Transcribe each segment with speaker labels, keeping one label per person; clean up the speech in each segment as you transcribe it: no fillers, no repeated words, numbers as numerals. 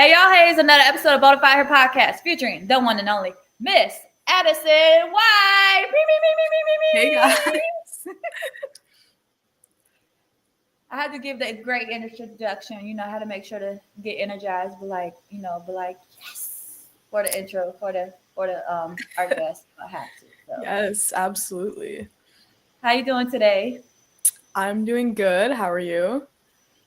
Speaker 1: Hey y'all, hey, it's another episode of Bonafide Her Podcast featuring the one and only Miss Addyson. Why?
Speaker 2: Hey guys.
Speaker 1: I had to give that great introduction. You know how to make sure to get energized, but like yes for the intro for the our guest. I have to. So.
Speaker 2: Yes, absolutely.
Speaker 1: How you doing today?
Speaker 2: I'm doing good. How are you?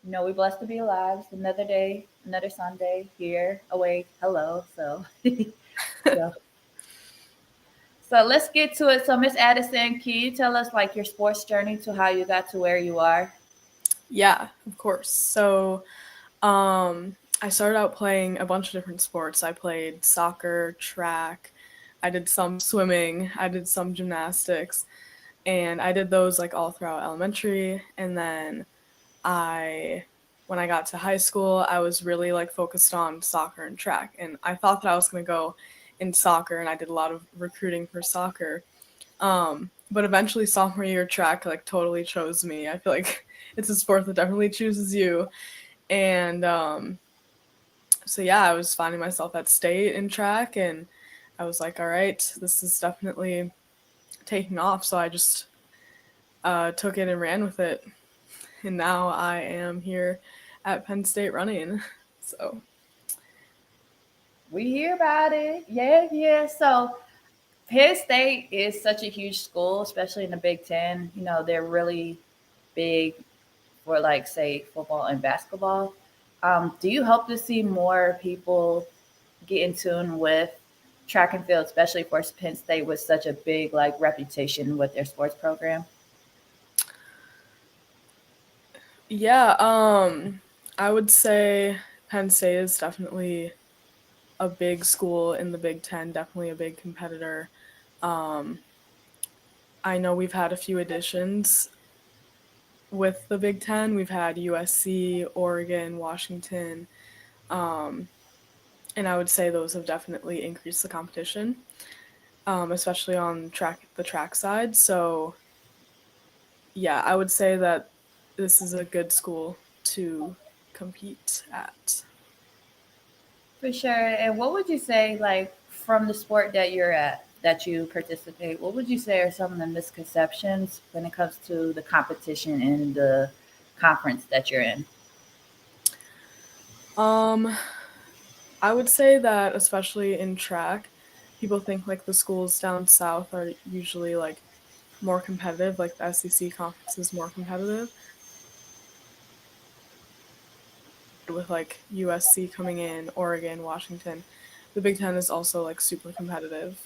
Speaker 1: You know, we're blessed to be alive. It's another day, another Sunday here, awake. Hello. So, so, so let's get to it. So, Miss Addison, can you tell us like your sports journey to how you got to where you are?
Speaker 2: Yeah, of course. I started out playing a bunch of different sports. I played soccer, track, I did some swimming, I did some gymnastics, and I did those like all throughout elementary. And then I when I got to high school, I was really like focused on soccer and track. And I thought that I was going to go in soccer, and I did a lot of recruiting for soccer. But eventually sophomore year track like totally chose me. I feel like it's a sport that definitely chooses you. And so yeah, I was finding myself at state in track, and I was like, all right, this is definitely taking off. So I just took it and ran with it. And now I am here at Penn State running. So
Speaker 1: We hear about it. Yeah, yeah. So, Penn State is such a huge school, especially in the Big Ten. You know, they're really big for like say football and basketball. Do you hope to see more people get in tune with track and field, especially for Penn State with such a big like reputation with their sports program?
Speaker 2: yeah, I would say Penn State is definitely a big school in the Big Ten, definitely a big competitor. Um, I know we've had a few additions with the Big Ten. We've had USC, Oregon, Washington, um, and I would say those have definitely increased the competition, especially on the track side. So yeah, I would say that this is a good school to compete at.
Speaker 1: For sure. And what would you say, like from the sport that you're at, that you participate, what would you say are some of the misconceptions when it comes to the competition in the conference that you're in?
Speaker 2: Um, I would say that especially in track, people think like the schools down south are usually like more competitive, like the SEC conference is more competitive. With like USC coming in, Oregon, Washington, the Big Ten is also like super competitive.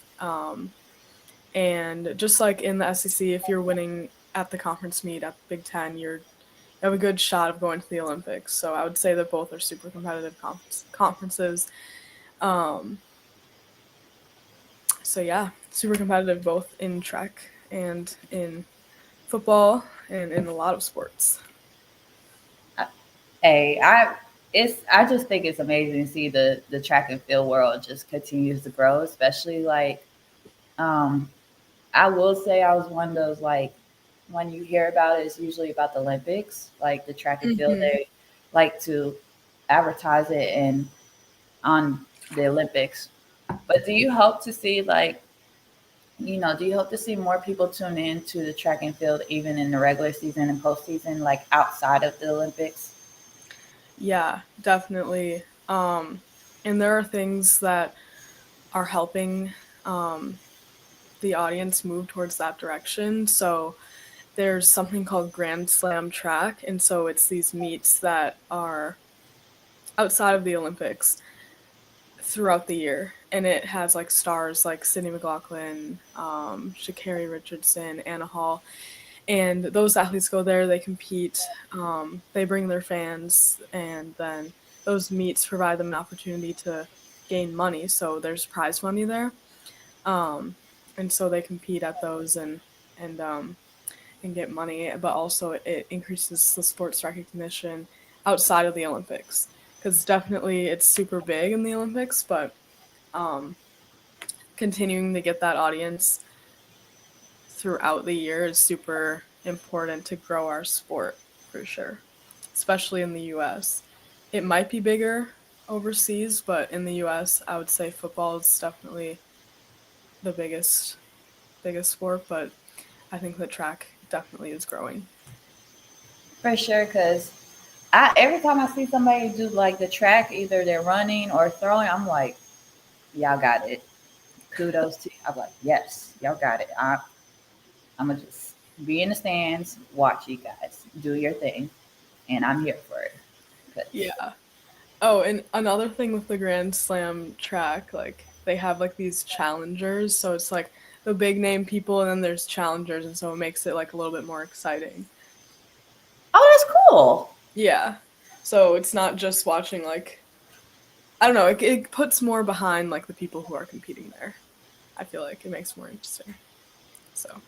Speaker 2: And just like in the SEC, if you're winning at the conference meet at the Big Ten, you have a good shot of going to the Olympics. So I would say that both are super competitive conferences. Um, so yeah, super competitive both in track and in football and in a lot of sports.
Speaker 1: Hey, I just think it's amazing to see the track and field world just continues to grow, especially like um I will say I was one of those like when you hear about it, it's usually about the Olympics, like the track and field.
Speaker 2: Mm-hmm.
Speaker 1: They like to advertise it and on the Olympics. But do you hope to see like do you hope to see more people tune in to the track and field even in the regular season and postseason, like outside of the Olympics?
Speaker 2: Yeah, definitely. And there are things that are helping um, the audience move towards that direction. So there's something called Grand Slam track, and so it's these meets that are outside of the Olympics throughout the year, and it has like stars like Sydney McLaughlin, Sha'Carri Richardson, Anna Hall, and those athletes go there. They compete. They bring their fans, and then those meets provide them an opportunity to gain money. So there's prize money there, um, and so they compete at those and and get money, but also it increases the sports recognition outside of the Olympics because definitely it's super big in the Olympics, but um, continuing to get that audience throughout the year is super important to grow our sport for sure, especially in the US. It might be bigger overseas, but in the US, I would say football is definitely the biggest sport, but I think that track definitely is growing.
Speaker 1: For sure, because I every time I see somebody do like the track, either they're running or throwing, I'm like, y'all got it. Kudos to you. I'm like, yes, y'all got it. I'm gonna just be in the stands, watch you guys do your thing, and I'm here for it. 'Cause-
Speaker 2: Yeah. Oh, and another thing with the Grand Slam track, like they have like these challengers, so it's like the big name people and then there's challengers and so it makes it like a little bit more exciting.
Speaker 1: oh, that's cool.
Speaker 2: Yeah. So it's not just watching like I don't know, it puts more behind like the people who are competing there. I feel like it makes it more interesting. So,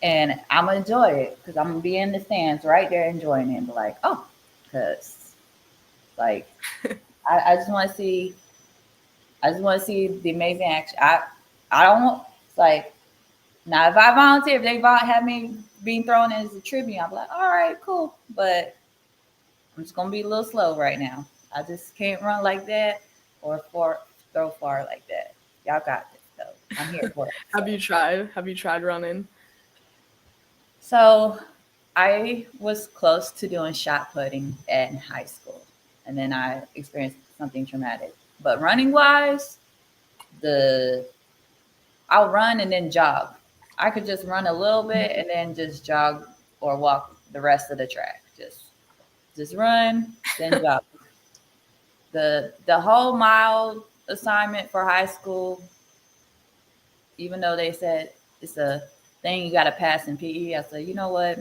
Speaker 1: And I'm gonna enjoy it because I'm gonna be in the stands right there enjoying it. And be like, oh, because like I just want to see. I just want to see the amazing action. I don't want like now if I volunteer, if they have me being thrown in as a tribute, I'm like, all right, cool. But I'm just gonna be a little slow right now. I just can't run like that or throw far like that. Y'all got this though. I'm here for it.
Speaker 2: have
Speaker 1: So.
Speaker 2: you tried? Have you tried running?
Speaker 1: So I was close to doing shot putting in high school, and then I experienced something traumatic. But running wise, the I'll run and then jog. I could just run a little bit and then just jog or walk the rest of the track. Just run, then jog. The whole mile assignment for high school, even though they said it's a thing you got to pass in PE, I said, you know what?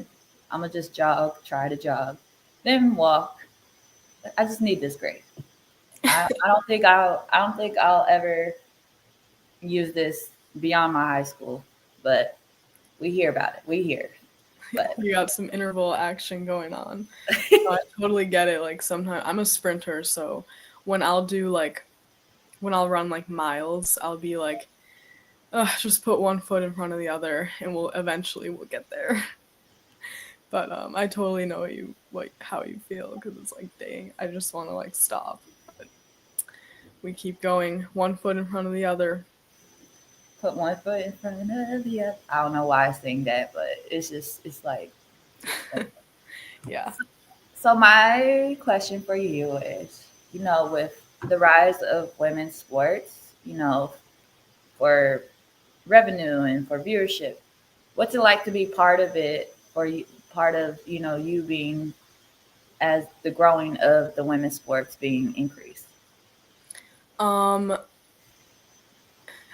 Speaker 1: I'm gonna just jog, try to jog, then walk. I just need this grade. I don't think I'll ever use this beyond my high school, but we hear about it. We hear, but
Speaker 2: You got some interval action going on. No, I totally get it. Like sometimes I'm a sprinter, so when I'll do like when I'll run like miles, I'll be like, ugh, just put one foot in front of the other, and we'll get there. But I totally know what how you feel because it's like, dang, I just want to like stop. But we keep going, one foot in front of the other.
Speaker 1: put one foot in front of the other. I don't know why I sing that, but it's like.
Speaker 2: Yeah.
Speaker 1: So my question for you is, with the rise of women's sports, for revenue and for viewership, what's it like to be part of it or you part of you being as the growing of the women's sports being increased?
Speaker 2: Um,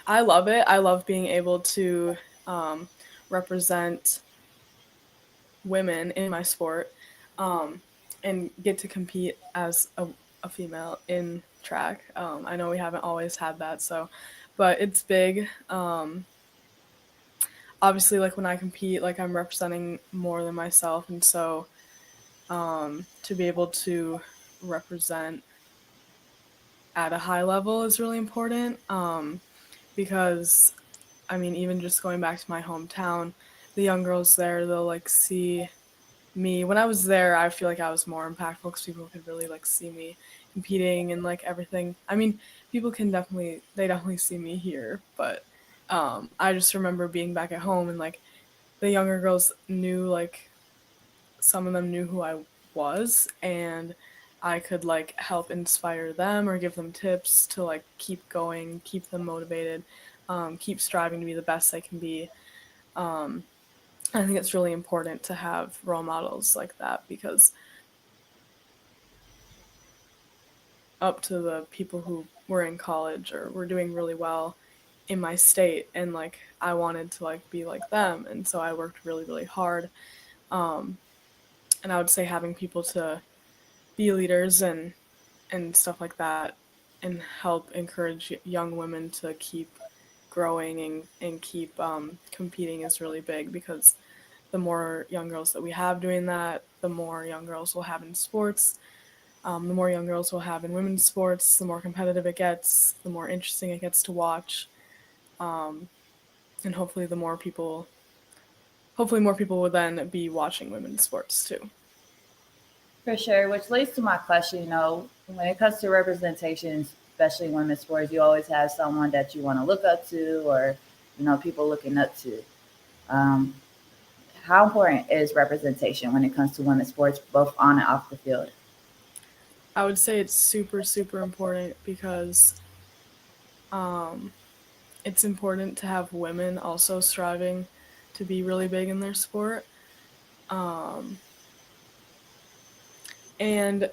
Speaker 2: I love it. I love being able to um, represent women in my sport and get to compete as a female in track. I know we haven't always had that, so, but it's big. Obviously, like when I compete, like I'm representing more than myself, and so to be able to represent at a high level is really important because I mean, even just going back to my hometown, the young girls there, they'll like see me. When I was there, I feel like I was more impactful because people could really like see me competing and like everything. I mean, they definitely see me here, but I just remember being back at home and like the younger girls knew like some of them knew who I was and I could like help inspire them or give them tips to like keep going, keep them motivated, keep striving to be the best they can be. Um, I think it's really important to have role models like that because up to the people who were in college or were doing really well in my state and like I wanted to like be like them and so I worked really really hard um, and I would say having people to be leaders and stuff like that and help encourage young women to keep growing and keep competing is really big because the more young girls that we have doing that, the more young girls we'll have in sports. The more young girls we'll have in women's sports, the more competitive it gets, the more interesting it gets to watch, um, and hopefully more people will then be watching women's sports too.
Speaker 1: For sure, which leads to my question. When it comes to representation, especially women's sports, you always have someone that you want to look up to, or people looking up to. Um, how important is representation when it comes to women's sports, both on and off the field?
Speaker 2: I would say it's super, super important because um, it's important to have women also striving to be really big in their sport. Um, and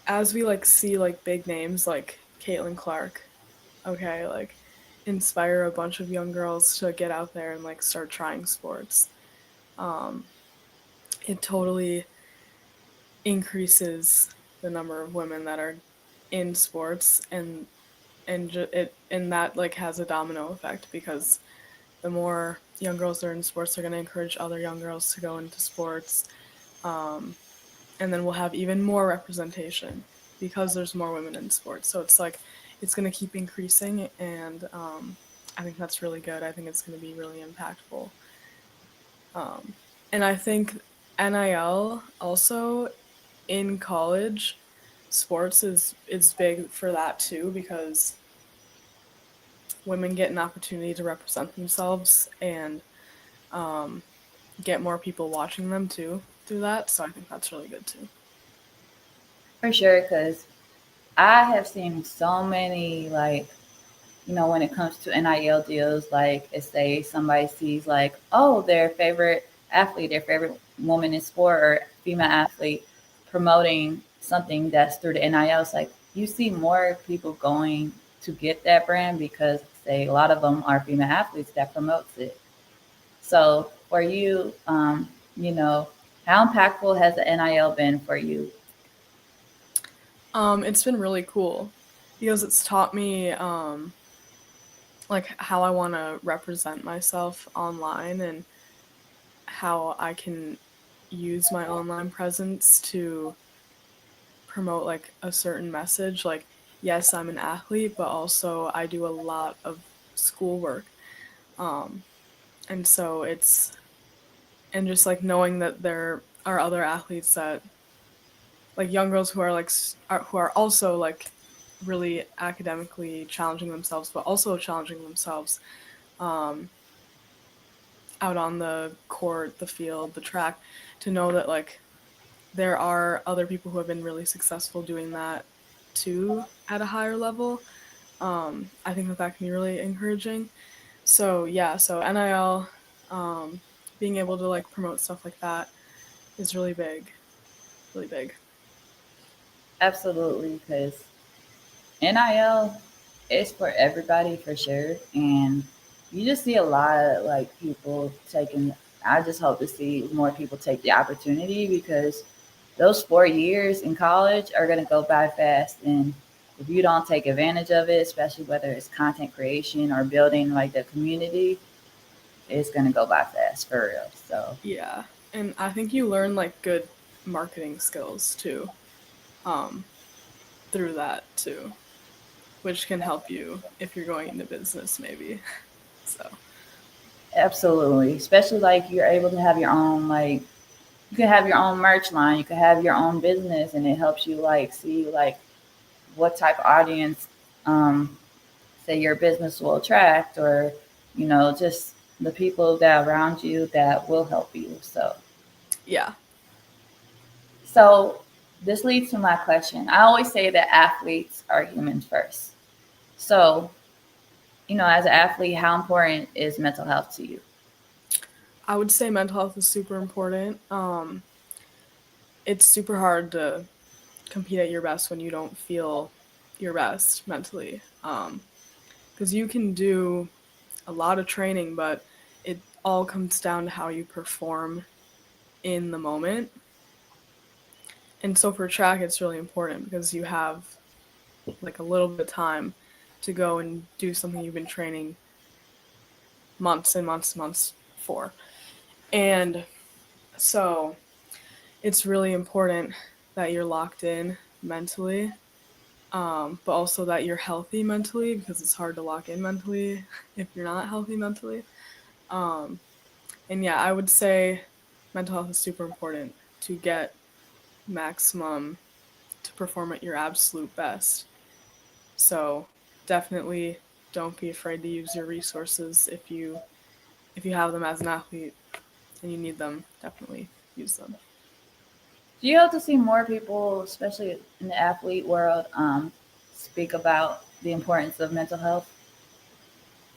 Speaker 2: as we like see like big names like Caitlin Clark, okay, like inspire a bunch of young girls to get out there and like start trying sports. Um, it totally increases the number of women that are in sports and that like has a domino effect because the more young girls are in sports, they're going to encourage other young girls to go into sports. Um, and then we'll have even more representation because there's more women in sports. So it's like it's going to keep increasing, and I think that's really good. I think it's going to be really impactful. And I think NIL also in college sports is big for that too because women get an opportunity to represent themselves and um, get more people watching them too through that. So I think that's really good too.
Speaker 1: For sure, because I have seen so many when it comes to NIL deals, like if say somebody sees like, oh, their favorite athlete, their favorite woman in sport or female athlete promoting something that's through the NIL, it's like you see more people going to get that brand because say a lot of them are female athletes that promotes it. So for you, how impactful has the NIL been for you?
Speaker 2: It's been really cool because it's taught me like how I want to represent myself online and how I can use my online presence to promote like a certain message. Like, yes, I'm an athlete, but also I do a lot of schoolwork. Um, and so it's and just like knowing that there are other athletes that like young girls who are like who are also like really academically challenging themselves, but also challenging themselves um, out on the court, the field, the track, to know that like there are other people who have been really successful doing that too at a higher level. I think that that can be really encouraging. So yeah, so NIL, um, being able to like promote stuff like that is really big, really big.
Speaker 1: Absolutely, because NIL is for everybody for sure, and you just see a lot of like people taking. I just hope to see more people take the opportunity because those 4 years in college are going to go by fast, and if you don't take advantage of it, especially whether it's content creation or building like the community, it's going to go by fast for real. So
Speaker 2: Yeah, and I think you learn like good marketing skills too, um, through that too, which can help you if you're going into business maybe. So
Speaker 1: absolutely, especially like you're able to have your own like you can have your own merch line, you can have your own business, and it helps you like see like what type of audience say your business will attract, or just the people that around you that will help you.
Speaker 2: yeah,
Speaker 1: So this leads to my question. I always say that athletes are humans first. So as an athlete, how important is mental health to you?
Speaker 2: I would say mental health is super important. It's super hard to compete at your best when you don't feel your best mentally. Because you can do a lot of training, but it all comes down to how you perform in the moment. And so for track, it's really important because you have like a little bit of time to go and do something you've been training months and months and months for. And so it's really important that you're locked in mentally, but also that you're healthy mentally because it's hard to lock in mentally if you're not healthy mentally. Um, and yeah, I would say mental health is super important to get maximum to perform at your absolute best. So definitely don't be afraid to use your resources if you have them as an athlete and you need them, definitely use them.
Speaker 1: Do you hope to see more people, especially in the athlete world, speak about the importance of mental health?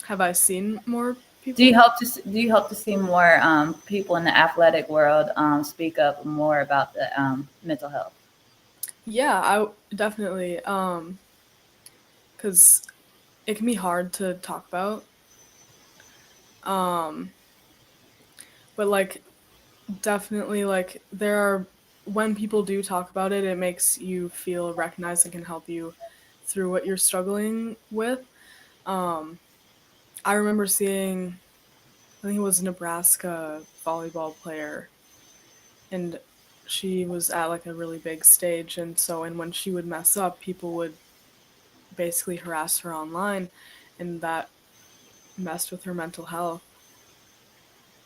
Speaker 2: Have I seen more
Speaker 1: Do you
Speaker 2: people?
Speaker 1: hope to do you hope to see more people in the athletic world speak up more about the mental health?
Speaker 2: Yeah, definitely. Because it can be hard to talk about. Um, but like definitely, like there are when people do talk about it, it makes you feel recognized and can help you through what you're struggling with. Um, I remember seeing, I think it was a Nebraska volleyball player, and she was at like a really big stage, and when she would mess up, people would basically harass her online, and that messed with her mental health.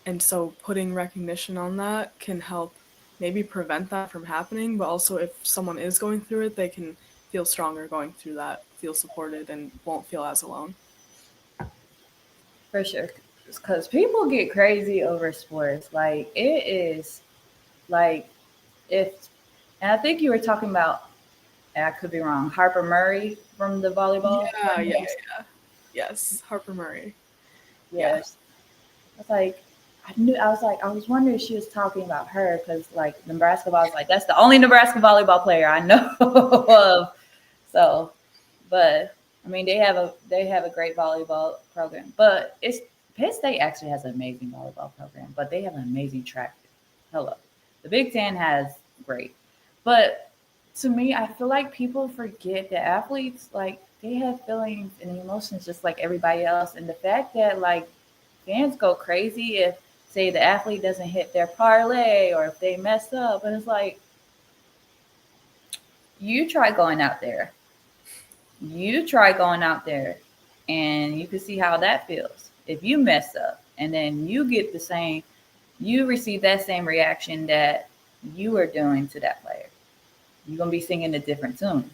Speaker 2: And so putting recognition on that can help maybe prevent that from happening, but also if someone is going through it, they can feel stronger going through that, feel supported, and won't feel as alone.
Speaker 1: For sure, because people get crazy over sports. Like it is like if, and I think you were talking about, and I could be wrong, Harper Murray from the volleyball
Speaker 2: Yeah, yeah,
Speaker 1: tournament.
Speaker 2: yeah. Yes, Harper Murray. Yeah.
Speaker 1: Yes, I was like, I was wondering if she was talking about her because like Nebraska, I was like, that's the only Nebraska volleyball player I know of. So, but I mean, they have a great volleyball program, but it's Penn State actually has an amazing volleyball program, but they have an amazing track. Hello, the Big Ten has great, but to me, I feel like people forget that athletes like they have feelings and emotions just like everybody else, and the fact that like fans go crazy if say the athlete doesn't hit their parlay or if they mess up, and it's like you try going out there you try going out there and you can see how that feels if you mess up and then you get the same you receive that same reaction that you are doing to that player. You're going to be singing a different tune.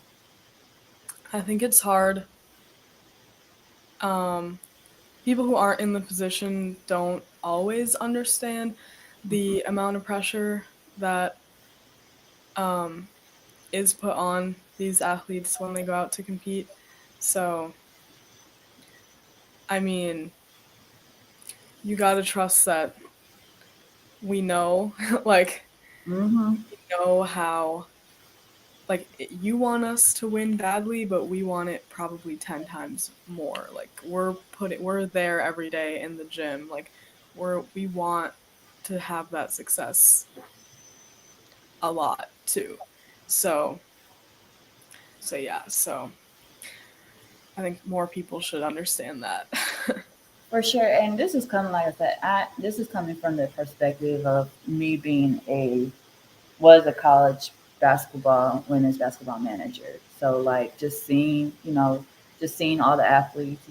Speaker 2: I think it's hard. Um, People who aren't in the position don't always understand the amount of pressure that um, is put on these athletes when they go out to compete. So, I mean, you gotta trust that we know, like,
Speaker 1: Mm-hmm.
Speaker 2: we know how, like, you want us to win badly, but we want it probably 10 times more. Like, we're there every day in the gym. Like, we want to have that success a lot too. So, so I think more people should understand that.
Speaker 1: For sure. And this is coming, like I said, this is coming from the perspective of me being was a college women's basketball manager. So like just seeing all the athletes,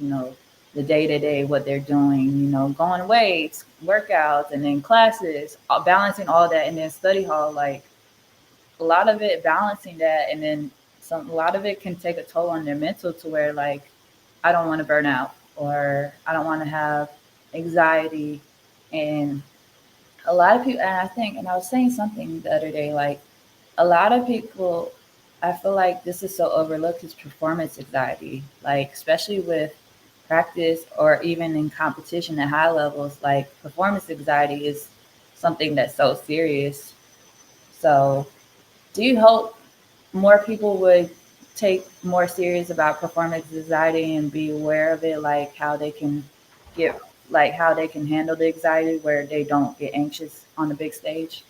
Speaker 1: the day to day, what they're doing, going weights, workouts, and then classes, balancing all that, and then study hall, like a lot of it balancing that, and then a lot of it can take a toll on their mental to where like I don't want to burn out or I don't want to have anxiety and a lot of people and I think and I was saying something the other day like a lot of people I feel like this is so overlooked is performance anxiety, like especially with practice or even in competition at high levels, like performance anxiety is something that's so serious. So do you hope more people would take more serious about performance anxiety and be aware of it, like get how they can handle the anxiety where they don't get anxious on the big stage?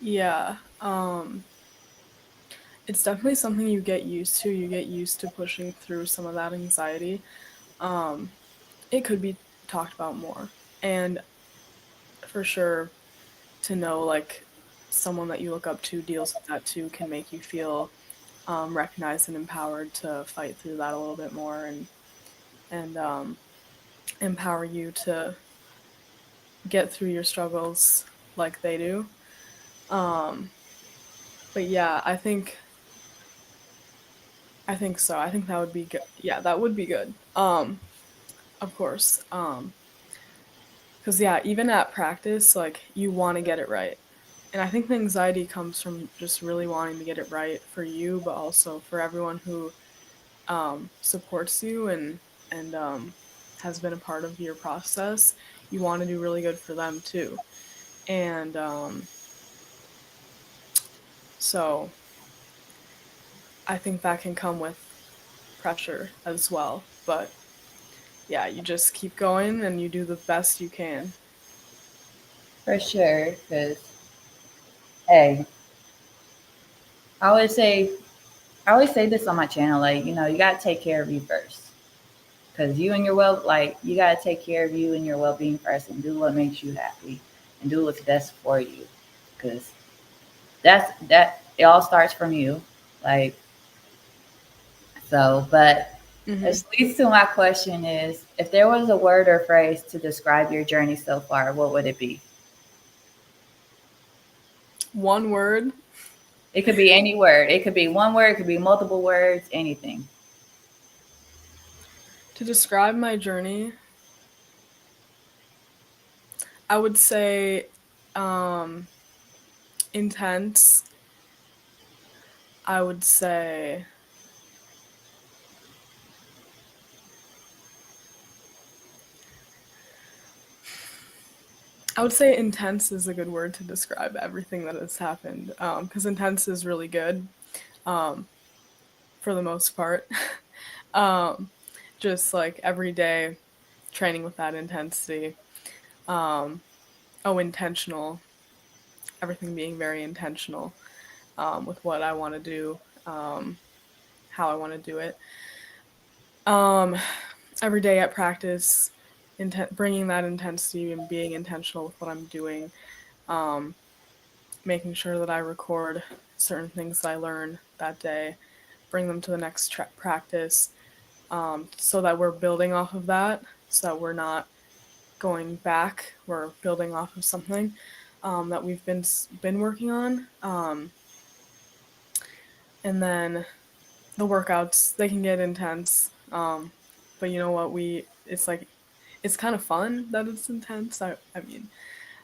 Speaker 2: Yeah. It's definitely something you get used to. You get used to pushing through some of that anxiety. Um, it could be talked about more. And for sure, to know like someone that you look up to deals with that too can make you feel recognized and empowered to fight through that a little bit more and empower you to get through your struggles like they do. Um, But yeah, I think so. I think that would be good. Yeah, that would be good. Of course. Cuz yeah, even at practice like you want to get it right. And I think the anxiety comes from just really wanting to get it right for you, but also for everyone who supports you and has been a part of your process. You want to do really good for them too. And so I think that can come with pressure as well. But yeah, you just keep going and you do the best you can.
Speaker 1: For sure. Because, hey, I always say, I always say this on my channel, like, you got to take care of you first. Because you and your you got to take care of you and your well being first and do what makes you happy and do what's best for you. Because it all starts from you. Like, so, but
Speaker 2: Hmm.
Speaker 1: this leads to my question is if there was a word or phrase to describe your journey so far, what would it be?
Speaker 2: One word
Speaker 1: It could be any word. It could be one word, it could be multiple words, anything.
Speaker 2: to describe my journey, I would say um, intense. I would say I would say intense is a good word to describe everything that has happened. Because intense is really good, um, for the most part. um, just like every day training with that intensity. Um, oh, intentional. Everything being very intentional with what I want to do, how I want to do it. Um, every day at practice, bringing that intensity and being intentional with what I'm doing. Um, making sure that I record certain things that I learn that day, bring them to the next practice, so that we're building off of that, so that we're not going back. We're building off of something that we've been working on, and then the workouts they can get intense. But you know what? We it's like it's kind of fun that it's intense. I mean,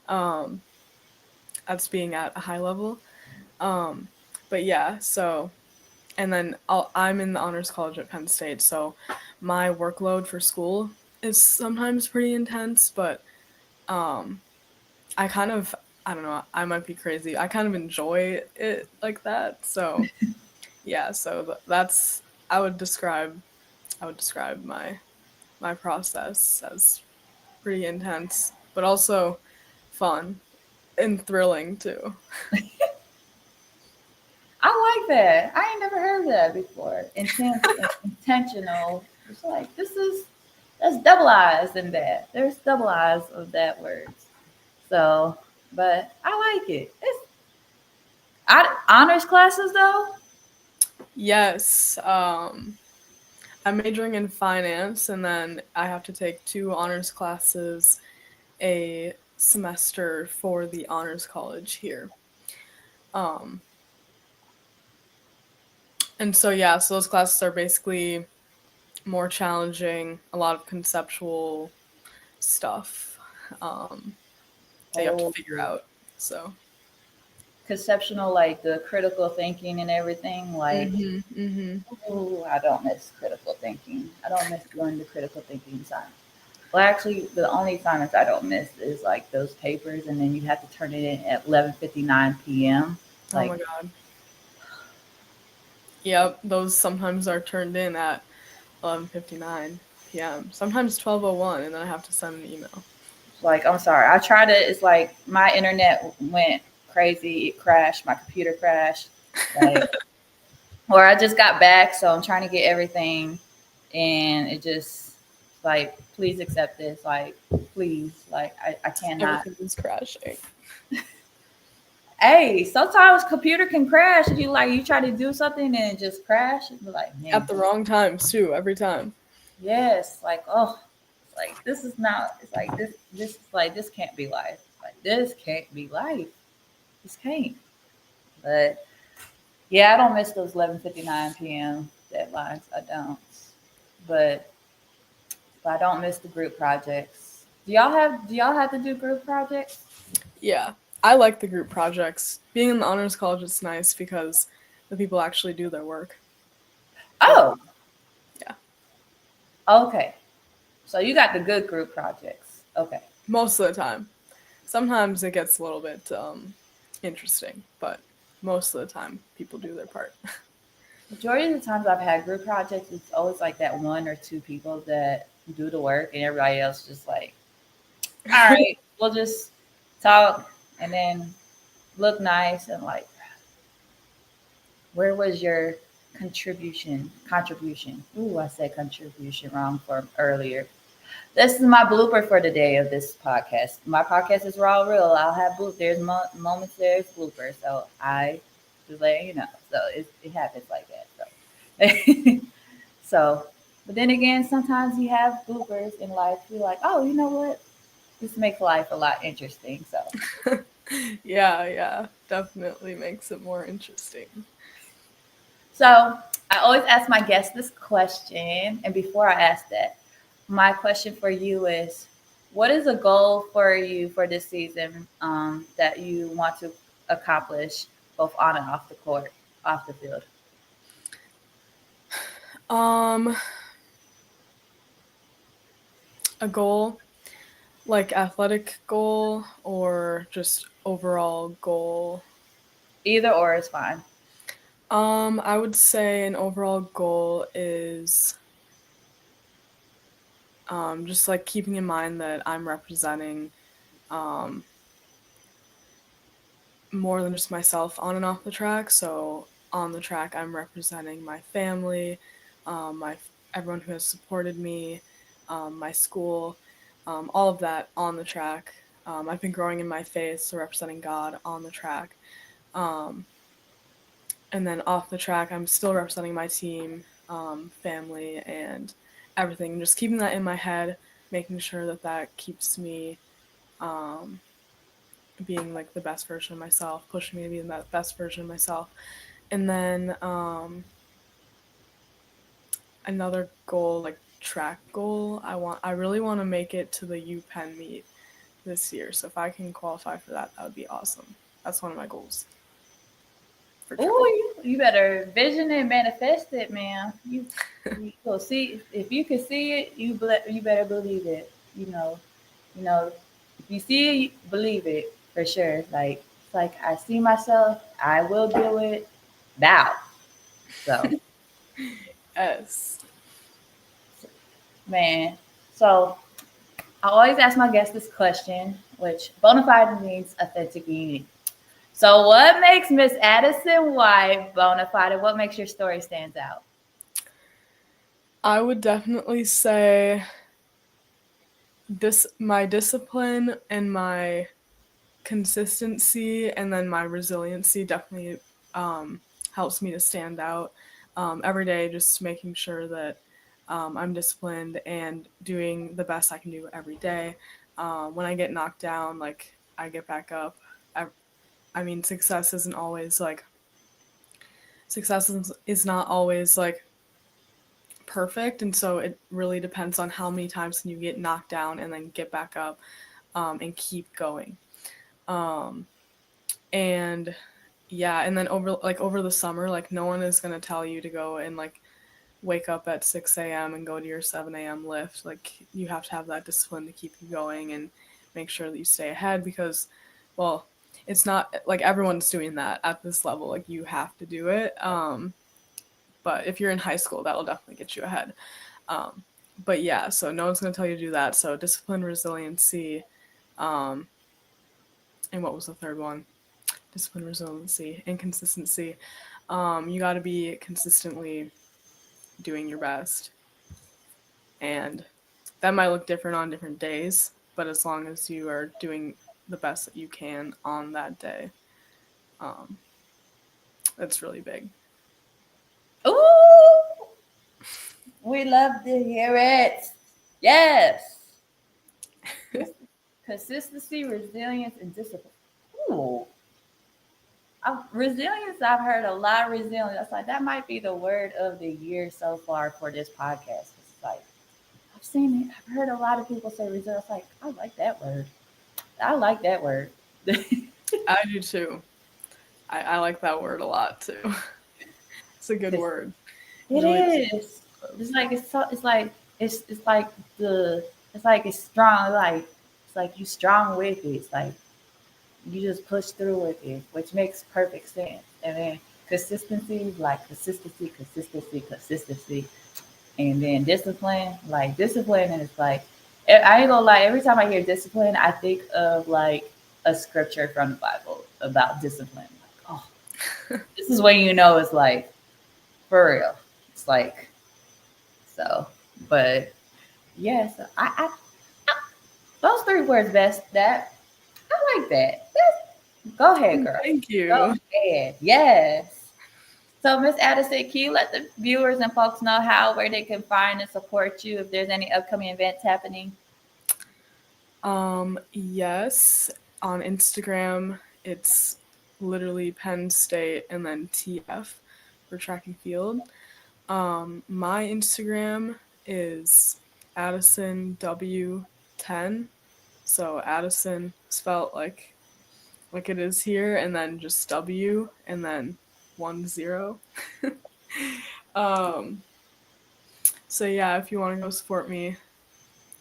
Speaker 2: um, that's being at a high level. Um, but yeah, so and then I'm in the honors college at Penn State, so my workload for school is sometimes pretty intense, but um, I kind of I don't know, I might be crazy. I kind of enjoy it like that. So yeah, so that's I would describe I would describe my process as pretty intense, but also fun and thrilling too.
Speaker 1: I like that. I ain't never heard of that before. Intense and intentional. It's like that's double eyes in that. There's double eyes of that word. So, but I like it. It's honors classes though.
Speaker 2: Yes, I'm majoring in finance, and then I have to take two honors classes a semester for the honors college here. Um, and so yeah, so those classes are basically more challenging, a lot of conceptual stuff that you have to
Speaker 1: Oh,
Speaker 2: figure out. So.
Speaker 1: conceptual, like the critical thinking and everything. Like,
Speaker 2: Mhm. Mhm.
Speaker 1: oh, I don't miss critical thinking. I don't miss doing the critical thinking science. Well, actually, the only assignments I don't miss is like those papers, and then you have to turn it in at 11:59 p.m.
Speaker 2: Oh my
Speaker 1: Like,
Speaker 2: god. Yep, those sometimes are turned in at 11:59 p.m. Sometimes 12:01, and then I have to send an email.
Speaker 1: I'm sorry. I tried to. It's like my internet went crazy. It crashed. My computer crashed. Like, or I just got back, so I'm trying to get everything, and it just like, please accept this. Like, please, like, I cannot.
Speaker 2: Everything is crashing.
Speaker 1: Hey, sometimes computer can crash. And you try to do something and it just crash. And be like,
Speaker 2: At
Speaker 1: man,
Speaker 2: the wrong times too, every time.
Speaker 1: yes, like, oh, it's like this is not. It's like this is like this can't be life. Like this can't be life. This can't. But Yeah, I don't miss those 11:59 p.m. deadlines. I don't. But I don't miss the group projects. Do y'all have to do group projects?
Speaker 2: Yeah, I like the group projects. Being in the honors college, it's nice because the people actually do their work. But
Speaker 1: Oh,
Speaker 2: yeah,
Speaker 1: okay. So you got the good group projects. Okay.
Speaker 2: most of the time. Sometimes it gets a little bit interesting, but most of the time people do their part.
Speaker 1: Majority of the times I've had group projects, it's always like that one or two people that do the work, and everybody else just like, all right, we'll just talk and then look nice and like, where was your contribution? Contribution. Ooh, I said contribution wrong from earlier. This is my blooper for the day of this podcast. My podcast is raw real. I'll have there's moments, there's bloopers. So I just letting you know. So it happens like that. So so, but then again, sometimes you have bloopers in life. You're like, oh, you know what? This makes life a lot interesting. So
Speaker 2: Yeah, definitely makes it more interesting.
Speaker 1: I always ask my guests this question, and before I ask that, my question for you is, what is a goal for you for this season that you want to accomplish both on and off the court, off the field?
Speaker 2: Um, a goal, like athletic goal or just overall goal.
Speaker 1: Either or is fine.
Speaker 2: I would say an overall goal is just like keeping in mind that I'm representing um, more than just myself on and off the track. So on the track, I'm representing my family, my everyone who has supported me, my school, all of that on the track. I've been growing in my faith, so representing God on the track. Um, and then off the track, I'm still representing my team, family, and everything. Just keeping that in my head, making sure that that keeps me um, being like the best version of myself, pushing me to be the best version of myself. And then another goal, like track goal, I really want to make it to the U Penn meet this year. So if I can qualify for that, that would be awesome. That's one of my goals for track.
Speaker 1: Oh, you better vision and manifest it, man. You will see if you can see it. You better believe it. You know. If you see it, believe it for sure. Like it's like I see myself. I will do it now. So
Speaker 2: Yes.
Speaker 1: man. So I always ask my guests this question, which bonafide means authentic unique. So what makes Miss Addison White bonafide, and what makes your story stands out?
Speaker 2: I would definitely say my discipline and my consistency and then my resiliency definitely helps me to stand out every day, just making sure that I'm disciplined and doing the best I can do every day. When I get knocked down, like I get back up. I mean, success is not always like perfect, and so it really depends on how many times can you get knocked down and then get back up and keep going. Um, and yeah, and then over the summer, like no one is gonna tell you to go and like wake up at 6 a.m. and go to your 7 a.m. lift. Like you have to have that discipline to keep you going and make sure that you stay ahead because, well, it's not like everyone's doing that at this level. Like you have to do it. But if you're in high school, that'll definitely get you ahead. Um, but yeah, so no one's gonna tell you to do that. So discipline, resiliency, um, and what was the third one? Discipline, resiliency, and consistency. You got to be consistently doing your best, and that might look different on different days. But as long as you are doing the best that you can on that day, um, that's really big.
Speaker 1: Ooh, we love to hear it. Yes. Consistency, resilience, and discipline. Ooh, Resilience, I've heard a lot of resilience. That's like that might be the word of the year so far for this podcast. It's like I've seen it. I've heard a lot of people say resilience. Like I like that word. I like that word.
Speaker 2: I do too. I like that word a lot too. It's a good word.
Speaker 1: It
Speaker 2: Really.
Speaker 1: is. It's like it's so. It's like it's like the. It's like it's strong. Like it's like you strong with it. It's like you just push through with it, which makes perfect sense. And then consistency, like consistency, and then discipline. Like discipline is like I ain't gonna lie. Every time I hear discipline, I think of like a scripture from the Bible about discipline. Like, oh, this is when you know it's like for real. It's like so, but yes, I those three words best. That I like that. Go ahead, girl.
Speaker 2: Thank
Speaker 1: Go
Speaker 2: you.
Speaker 1: ahead. Yes. So, Miss Addison, can you let the viewers and folks know how where they can find and support you if there's any upcoming events happening?
Speaker 2: Yes, on Instagram, it's literally Penn State and then TF for track and field. My Instagram is Addison W10. So Addison spelled like it is here, and then just W, and then 10. um, so yeah, if you want to go support me,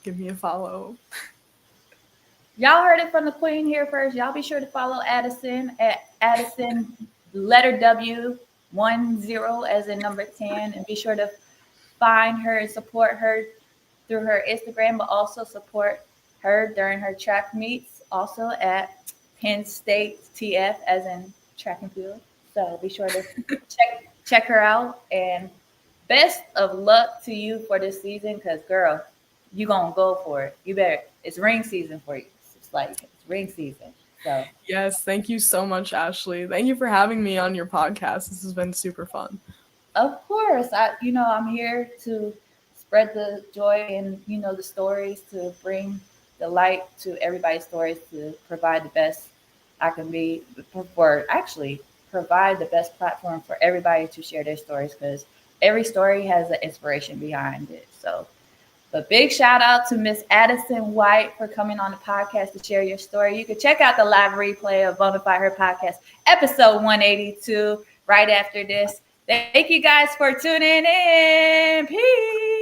Speaker 2: give me a follow.
Speaker 1: Y'all heard it from the queen here first. Y'all be sure to follow Addison at Addison letter W10 as in number 10, and be sure to find her and support her through her Instagram, but also support her during her track meets, also at Penn State TF, as in track and field. So be sure to check her out. And best of luck to you for this season, because girl, you gonna go for it. You better. It's ring season for you. It's like it's ring season. So
Speaker 2: Yes, thank you so much, Ashley. Thank you for having me on your podcast. This has been super fun.
Speaker 1: of course, I'm here to spread the joy and the stories, to bring the light to everybody's stories, to provide the best I can be for actually provide the best platform for everybody to share their stories, because every story has an inspiration behind it. So, but big shout out to Miss Addison White for coming on the podcast to share your story. You can check out the live replay of Bonafide Her podcast, episode 182, right after this. Thank you guys for tuning in. Peace.